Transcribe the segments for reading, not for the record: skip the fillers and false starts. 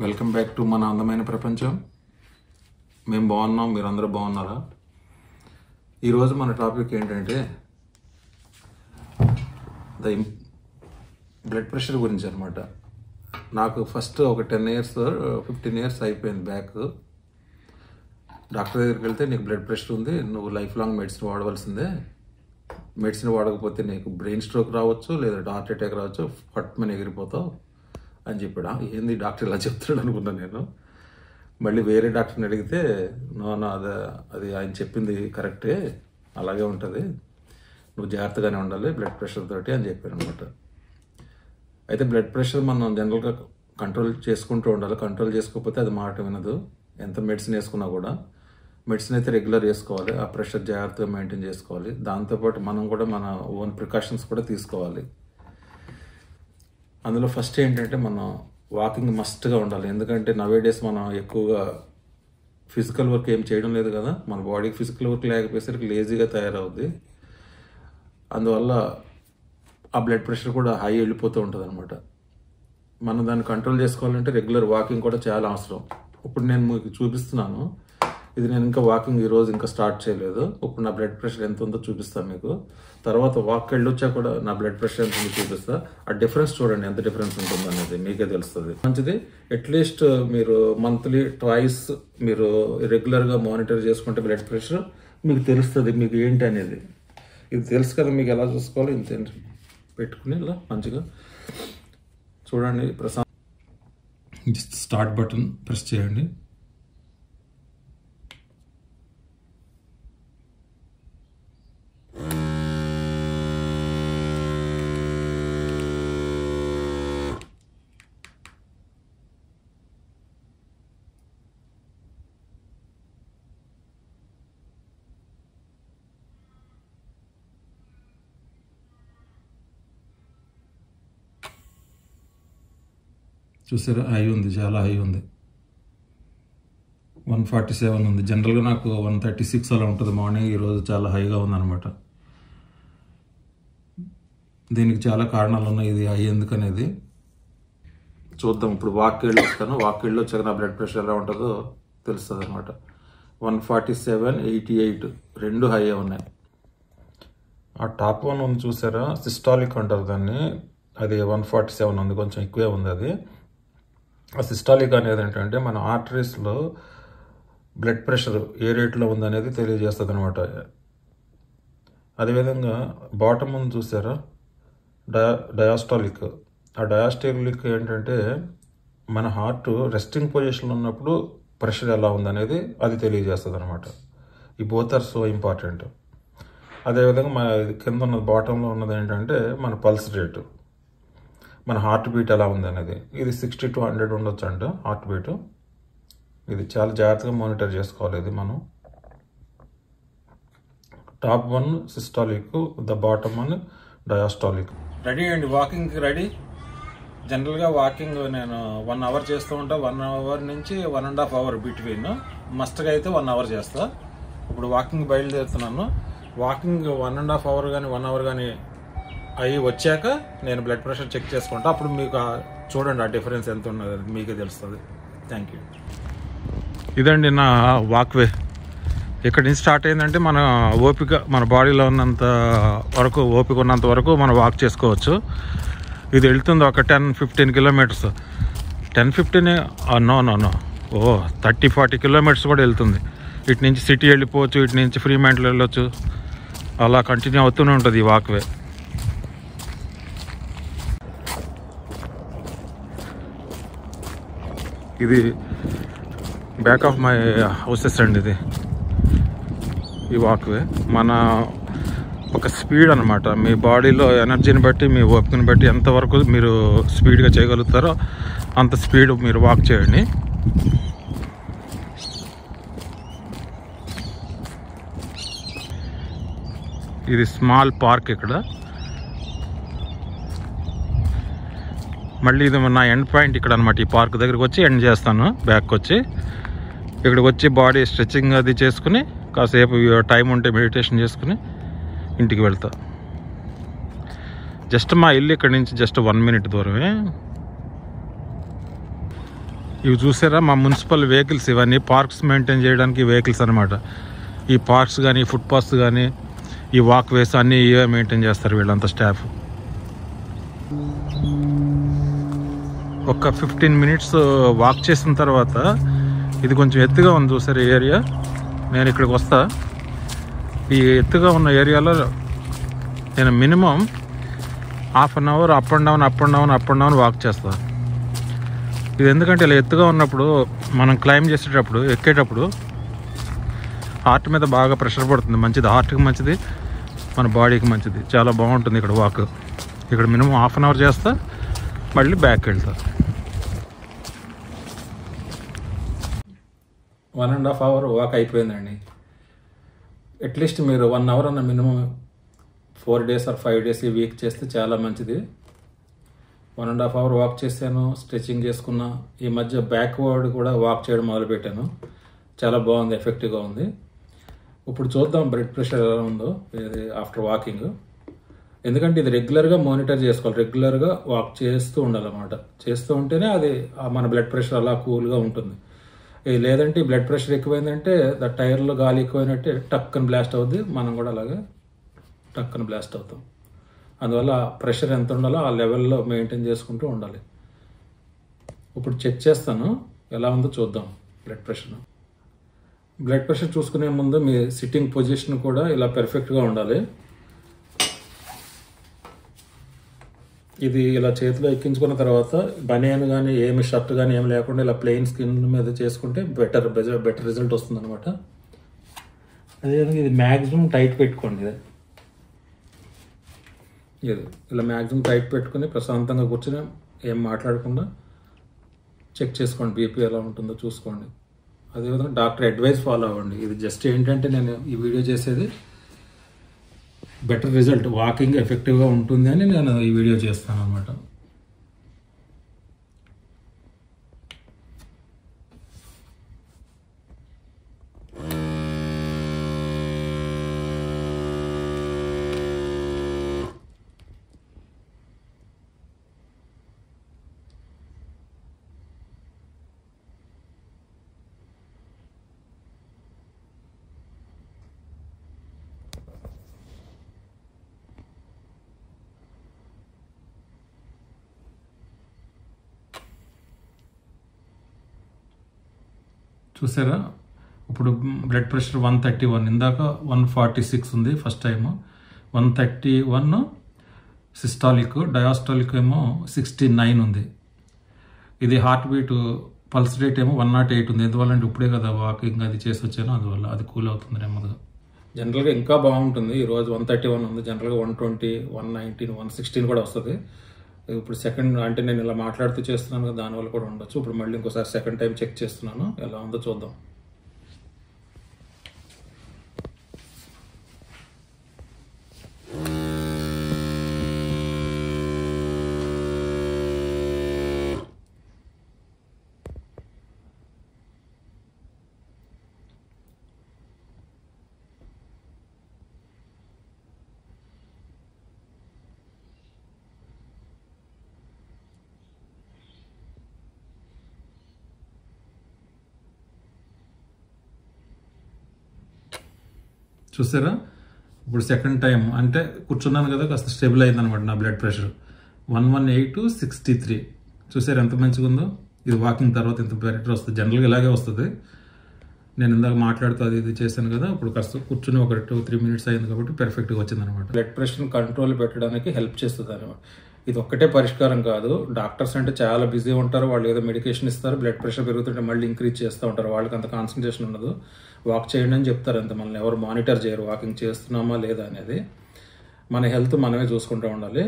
Welcome back to మన అందమైన ప్రపంచం. మేము బాగున్నాం, మీరందరూ బాగున్నారా? ఈరోజు మన టాపిక్ ఏంటంటే బ్లడ్ ప్రెషర్ గురించి అనమాట. నాకు ఫస్ట్ ఒక 10 years 15 years అయిపోయింది బ్యాక్. డాక్టర్ దగ్గరికి వెళ్తే నీకు బ్లడ్ ప్రెషర్ ఉంది, నువ్వు లైఫ్ లాంగ్ మెడిసిన్ వాడవలసిందే, మెడిసిన్ వాడకపోతే నీకు బ్రెయిన్ స్ట్రోక్ రావచ్చు లేదా హార్ట్ అటాక్ రావచ్చు, ఫట్మని ఎగిరిపోతావు అని చెప్పాడు. ఏంది డాక్టర్ ఇలా చెప్తాడు అనుకున్నాను నేను. మళ్ళీ వేరే డాక్టర్ని అడిగితే నో అది ఆయన చెప్పింది కరెక్టే, అలాగే ఉంటుంది, నువ్వు జాగ్రత్తగానే ఉండాలి బ్లడ్ ప్రెషర్ తోటి అని చెప్పారు అనమాట. అయితే బ్లడ్ ప్రెషర్ మనం జనరల్గా కంట్రోల్ చేసుకుంటూ ఉండాలి. కంట్రోల్ చేసుకోకపోతే అది మాట వినదు. ఎంత మెడిసిన్ వేసుకున్నా కూడా మెడిసిన్ అయితే రెగ్యులర్ వేసుకోవాలి, ఆ ప్రెషర్ జాగ్రత్తగా మెయింటైన్ చేసుకోవాలి. దాంతోపాటు మనం కూడా మన ఓన్ ప్రికాషన్స్ కూడా తీసుకోవాలి. అందులో ఫస్ట్ ఏంటంటే మనం వాకింగ్ మస్ట్గా ఉండాలి. ఎందుకంటే నవేడేస్ మనం ఎక్కువగా ఫిజికల్ వర్క్ ఏం చేయడం లేదు కదా, మన బాడీకి ఫిజికల్ వర్క్ లేకపోయేసరికి లేజీగా తయారవుద్ది. అందువల్ల ఆ బ్లడ్ ప్రెషర్ కూడా హై వెళ్ళిపోతూ ఉంటుంది అనమాట. మనం దాన్ని కంట్రోల్ చేసుకోవాలంటే రెగ్యులర్ వాకింగ్ కూడా చాలా అవసరం. ఇప్పుడు నేను మీకు చూపిస్తున్నాను, ఇది నేను ఇంకా వాకింగ్ ఈరోజు ఇంకా స్టార్ట్ చేయలేదు. ఇప్పుడు నా బ్లడ్ ప్రెషర్ ఎంత ఉందో చూపిస్తాను మీకు. తర్వాత వాక్ వెళ్ళొచ్చా కూడా నా బ్లడ్ ప్రెషర్ ఎంత ఉందో చూపిస్తా. ఆ డిఫరెన్స్ చూడండి, ఎంత డిఫరెన్స్ ఉంటుందో అనేది మీకే తెలుస్తుంది. మంచిది, అట్లీస్ట్ మీరు మంత్లీ ట్వైస్ మీరు రెగ్యులర్గా మానిటర్ చేసుకుంటే బ్లడ్ ప్రెషర్ మీకు తెలుస్తుంది, మీకు ఏంటి అనేది. ఇది తెలుసు కదా మీకు ఎలా చూసుకోవాలి. ఇంత పెట్టుకుని ఇలా మంచిగా చూడండి. స్టార్ట్ బటన్ ప్రెస్ చేయండి. చూసారా, హై ఉంది, చాలా హై ఉంది. 147 ఉంది. జనరల్గా నాకు 136 అలా ఉంటుంది మార్నింగ్. ఈరోజు చాలా హైగా ఉందన్నమాట. దీనికి చాలా కారణాలు ఉన్నాయి, ఇది హై ఎందుకనేది చూద్దాం. ఇప్పుడు వాక్ వెళ్ళి వస్తాను. వాక్ వెళ్ళి వచ్చాక నా బ్లడ్ ప్రెషర్ ఎలా ఉంటుందో తెలుస్తుంది అనమాట. 147, 88 రెండు హై ఉన్నాయి. ఆ టాప్ వన్ ఉంది చూసారా, సిస్టాలిక్ అంటారు దాన్ని, అది 147 ఉంది, కొంచెం ఎక్కువే ఉంది అది. ఆ సిస్టాలిక్ అనేది ఏంటంటే మన ఆర్టరీస్లో బ్లడ్ ప్రెషర్ ఏ రేట్లో ఉందనేది తెలియజేస్తుంది అనమాట. అదేవిధంగా బాటమ్ ఉంది చూసారా, డయాస్టాలిక్. ఆ డయాస్టాలిక్ ఏంటంటే మన హార్ట్ రెస్టింగ్ పొజిషన్లో ఉన్నప్పుడు ప్రెషర్ ఎలా ఉందనేది అది తెలియజేస్తుంది అనమాట. ఈ బోత్ ఆర్ సో ఇంపార్టెంట్. అదేవిధంగా మన కింద ఉన్న బాటంలో ఉన్నది ఏంటంటే మన పల్స్ రేటు, మన హార్ట్ బీట్ ఎలా ఉంది అనేది. ఇది 60 to 100 ఉండొచ్చు అంట హార్ట్ బీట్. ఇది చాలా జాగ్రత్తగా మానిటర్ చేసుకోవాలి. ఇది మనం top one systolic, the bottom one diastolic. Ready అండి, వాకింగ్కి రెడీ. జనరల్గా వాకింగ్ నేను 1 hour చేస్తూ ఉంటా. 1 hour నుంచి 1.5 hour బిట్వీన్. మస్ట్గా అయితే 1 hour చేస్తా. ఇప్పుడు వాకింగ్ బయలుదేరుతున్నాను. వాకింగ్ 1.5 hour కానీ 1 hour కానీ అవి వచ్చాక నేను బ్లడ్ ప్రెషర్ చెక్ చేసుకుంటా. అప్పుడు మీకు చూడండి ఆ డిఫరెన్స్ ఎంత ఉన్నది మీకే తెలుస్తుంది. Thank you. ఇదండి నా వాక్వే. ఇక్కడి నుంచి స్టార్ట్ అయిందంటే మన ఓపిక, మన బాడీలో ఉన్నంత వరకు, ఓపిక ఉన్నంత వరకు మనం వాక్ చేసుకోవచ్చు. ఇది వెళ్తుంది ఒక 10-15 kilometers. 10-15 నో 30-40 kilometers కూడా వెళ్తుంది. ఇటు నుంచి సిటీ వెళ్ళిపోవచ్చు, ఇటు నుంచి ఫ్రీమాంట్లో వెళ్ళొచ్చు, అలా కంటిన్యూ అవుతూనే ఉంటుంది ఈ వాక్వే. ఇది బ్యాక్ ఆఫ్ మై హౌసెస్ అండి. ఇది ఈ వాక్వే మన ఒక స్పీడ్ అనమాట. మీ బాడీలో ఎనర్జీని బట్టి, మీ ఓపికని బట్టి ఎంతవరకు మీరు స్పీడ్గా చేయగలుగుతారో అంత స్పీడ్ మీరు వాక్ చేయండి. ఇది స్మాల్ పార్క్ ఇక్కడ. మళ్ళీ ఇది నా ఎండ్ పాయింట్ ఇక్కడ అనమాట. ఈ పార్క్ దగ్గరికి వచ్చి ఎండ్ చేస్తాను. బ్యాక్ వచ్చి ఇక్కడికి వచ్చి బాడీ స్ట్రెచ్చింగ్ అది చేసుకుని కాసేపు టైం ఉంటే మెడిటేషన్ చేసుకుని ఇంటికి వెళ్తా. జస్ట్ మా ఇల్లు ఇక్కడ నుంచి జస్ట్ 1 minute దూరమే. ఇవి చూసారా మా మున్సిపల్ వెహికల్స్, ఇవన్నీ పార్క్స్ మెయింటైన్ చేయడానికి వెహికల్స్ అనమాట. ఈ పార్క్స్ కానీ ఫుట్పాత్స్ కానీ ఈ వాక్ వేస్ అన్నీ ఇవే మెయింటైన్ చేస్తారు వీళ్ళంతా స్టాఫ్. ఒక 15 మినిట్స్ వాక్ చేసిన తర్వాత ఇది కొంచెం ఎత్తుగా ఉంది చూసారు ఈ ఏరియా. నేను ఇక్కడికి వస్తా. ఈ ఎత్తుగా ఉన్న ఏరియాలో నేను minimum half an hour up and down walk చేస్తాను. ఇది ఎందుకంటే ఇలా ఎత్తుగా ఉన్నప్పుడు మనం క్లైంబ్ చేసేటప్పుడు ఎక్కేటప్పుడు హార్ట్ మీద బాగా ప్రెషర్ పడుతుంది. మంచిది, హార్ట్కి మంచిది, మన బాడీకి మంచిది. చాలా బాగుంటుంది ఇక్కడ వాక్. ఇక్కడ మినిమం హాఫ్ అన్ అవర్ చేస్తా, మళ్ళీ బ్యాక్ వెళ్తా. 1.5 అవర్ వాక్ అయిపోయిందండి. అట్లీస్ట్ మీరు 1 అవర్ అన్న మినిమం 4 days or 5 days ఈ వీక్ చేస్తే చాలా మంచిది. 1.5 అవర్ వాక్ చేశాను, స్ట్రెచింగ్ చేసుకున్నా. ఈ మధ్య బ్యాక్వర్డ్ కూడా వాక్ చేయడం మొదలుపెట్టాను. చాలా బాగుంది, ఎఫెక్టివ్గా ఉంది. ఇప్పుడు చూద్దాం బ్లడ్ ప్రెషర్ ఎలా ఉందో ఇది ఆఫ్టర్ వాకింగ్. ఎందుకంటే ఇది రెగ్యులర్గా మానిటర్ చేసుకోవాలి, రెగ్యులర్గా వాక్ చేస్తూ ఉండాలన్నమాట. చేస్తూ ఉంటేనే అది మన బ్లడ్ ప్రెషర్ అలా కూల్గా ఉంటుంది. లేదంటే ఈ బ్లడ్ ప్రెషర్ ఎక్కువైందంటే టైర్లో గాలి ఎక్కువైనట్టే టక్కని బ్లాస్ట్ అవుద్ది, మనం కూడా అలాగే టక్కని బ్లాస్ట్ అవుతాం. అందువల్ల ప్రెషర్ ఎంత ఉండాలో ఆ లెవెల్లో మెయింటైన్ చేసుకుంటూ ఉండాలి. ఇప్పుడు చెక్ చేస్తాను ఎలా ఉందో చూద్దాం బ్లడ్ ప్రెషర్. బ్లడ్ ప్రెషర్ చూసుకునే ముందు మీ సిట్టింగ్ పొజిషన్ కూడా ఇలా పెర్ఫెక్ట్గా ఉండాలి. ఇది ఇలా చేతిలో ఎక్కించుకున్న తర్వాత బనియన్ కానీ ఏమి షర్ట్ కానీ ఏమి లేకుండా ఇలా ప్లెయిన్ స్కిన్ మీద చేసుకుంటే బెటర్ రిజల్ట్ వస్తుంది అనమాట. అదేవిధంగా ఇది మ్యాక్సిమం టైట్ పెట్టుకోండి. ఇది ఇలా మ్యాక్సిమం టైట్ పెట్టుకుని ప్రశాంతంగా కూర్చొని ఏం మాట్లాడకుండా చెక్ చేసుకోండి, బీపీ ఎలా ఉంటుందో చూసుకోండి. అదేవిధంగా డాక్టర్ అడ్వైస్ ఫాలో అవ్వండి. ఇది జస్ట్ ఏంటంటే నేను ఈ వీడియో చేసేది బెటర్ రిజల్ట్, వాకింగ్ ఎఫెక్టివ్గా ఉంటుంది అని నేను ఈ వీడియో చేస్తాను అనమాట. చూసారా, ఇప్పుడు బ్లడ్ ప్రెషర్ 131, ఇందాక 146 ఉంది ఫస్ట్ టైము. 131 సిస్టాలిక్, డయాస్టాలిక్ ఏమో 69 ఉంది. ఇది హార్ట్ బీట్ పల్స్ రేట్ ఏమో 108 ఉంది. ఎందువల్లంటే ఇప్పుడే కదా వాకింగ్ అది చేసి వచ్చాను, అందువల్ల అది కూల్ అవుతుంది నెమ్మదిగా. జనరల్గా ఇంకా బాగుంటుంది. ఈరోజు 131 ఉంది, జనరల్గా 120, 119, 116 కూడా వస్తుంది. ఇప్పుడు సెకండ్ అంటే నేను ఇలా మాట్లాడుతూ చేస్తున్నాను కదా, దానివల్ల కూడా ఉండొచ్చు. ఇప్పుడు మళ్ళీ ఇంకోసారి సెకండ్ టైం చెక్ చేస్తున్నాను, ఎలా ఉందో చూద్దాం. చూసారా, ఇప్పుడు సెకండ్ టైం అంటే కూర్చున్నాను కదా, కాస్త స్టేబుల్ అయింది అనమాట నా బ్లడ్ ప్రెషర్. 118/63. చూసారు ఎంత మంచిగా ఉందో. ఇది వాకింగ్ తర్వాత ఇంత బెటర్ వస్తుంది. జనరల్గా ఇలాగే వస్తుంది. నేను ఇందాక మాట్లాడుతూ అది ఇది చేశాను కదా, ఇప్పుడు కాస్త కూర్చుని ఒక 2-3 minutes అయింది కాబట్టి పెర్ఫెక్ట్గా వచ్చింది అనమాట. బ్లడ్ ప్రెషర్ని కంట్రోల్ పెట్టడానికి హెల్ప్ చేస్తుంది అనమాట. ఇది ఒక్కటే పరిష్కారం కాదు. డాక్టర్స్ అంటే చాలా బిజీ ఉంటారు, వాళ్ళు ఏదో మెడికేషన్ ఇస్తారు, బ్లడ్ ప్రెషర్ పెరుగుతుంటే మళ్ళీ ఇంక్రీజ్ చేస్తూ ఉంటారు. వాళ్ళకి అంత కాన్సన్ట్రేషన్ ఉండదు. వాక్ చేయండి అని చెప్తారు, అంత మనల్ని ఎవరు మానిటర్ చేయరు వాకింగ్ చేస్తున్నామా లేదా అనేది. మన హెల్త్ మనమే చూసుకుంటూ ఉండాలి.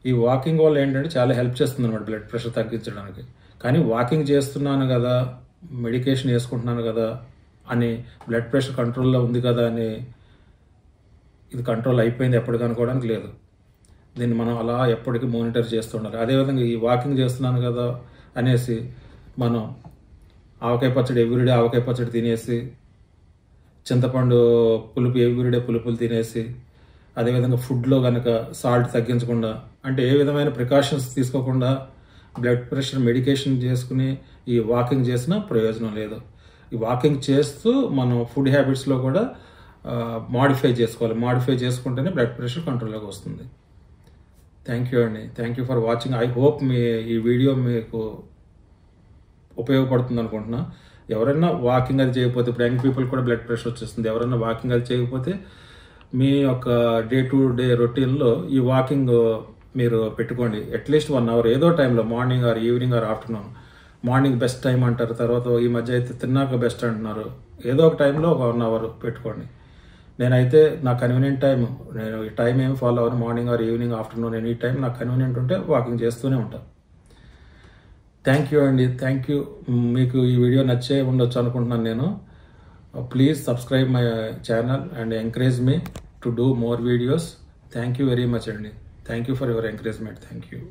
ఈ వాకింగ్ వల్ల ఏంటంటే చాలా హెల్ప్ చేస్తుంది అనమాట బ్లడ్ ప్రెషర్ తగ్గించడానికి. కానీ వాకింగ్ చేస్తున్నాను కదా, మెడికేషన్ వేసుకుంటున్నాను కదా అని, బ్లడ్ ప్రెషర్ కంట్రోల్లో ఉంది కదా అని ఇది కంట్రోల్ అయిపోయింది ఎప్పటికీ అనుకోవడానికి లేదు. దీన్ని మనం అలా ఎప్పటికీ మానిటర్ చేస్తూ ఉండాలి. అదేవిధంగా ఈ వాకింగ్ చేస్తున్నాను కదా అనేసి మనం ఆవకాయ పచ్చడి ఎవ్రీడే ఆవకాయ పచ్చడి తినేసి, చింతపండు పులుపు ఎవ్రీడే పులుపులు తినేసి, అదేవిధంగా ఫుడ్లో కనుక సాల్ట్ తగ్గించకుండా, అంటే ఏ విధమైన ప్రికాషన్స్ తీసుకోకుండా బ్లడ్ ప్రెషర్ మెడికేషన్ చేసుకుని ఈ వాకింగ్ చేసినా ప్రయోజనం లేదు. ఈ వాకింగ్ చేస్తూ మనం ఫుడ్ హ్యాబిట్స్లో కూడా మాడిఫై చేసుకోవాలి. మాడిఫై చేసుకుంటేనే బ్లడ్ ప్రెషర్ కంట్రోల్లోకి వస్తుంది. థ్యాంక్ యూ అండి. Thank you for watching. I hope ఈ వీడియో మీకు ఉపయోగపడుతుంది అనుకుంటున్నా. ఎవరైనా వాకింగ్ అది చేయకపోతే, ఇప్పుడు యంగ్ పీపుల్ కూడా బ్లడ్ ప్రెషర్ వచ్చేస్తుంది, ఎవరైనా వాకింగ్ అది చేయకపోతే మీ యొక్క డే టు డే రొటీన్లో ఈ వాకింగ్ మీరు పెట్టుకోండి. అట్లీస్ట్ 1 అవర్ ఏదో టైంలో, morning or evening or afternoon. Morning best time అంటారు, తర్వాత ఈ మధ్య అయితే తిన్నాక బెస్ట్ అంటున్నారు. ఏదో ఒక టైంలో ఒక 1 అవర్ పెట్టుకోండి. నేనైతే నా కన్వీనియంట్ టైం, నేను ఈ టైం ఏమి ఫాలో అవ్వను. Morning or evening afternoon any time నాకు కన్వీనియంట్ ఉంటే వాకింగ్ చేస్తూనే ఉంటాను. థ్యాంక్ యూ అండి. Thank you. మీకు ఈ వీడియో నచ్చే ఉండొచ్చు అనుకుంటున్నాను నేను. Please subscribe my channel and encourage me to do more videos. Thank you very much అండి. Thank you for your encouragement. Thank you.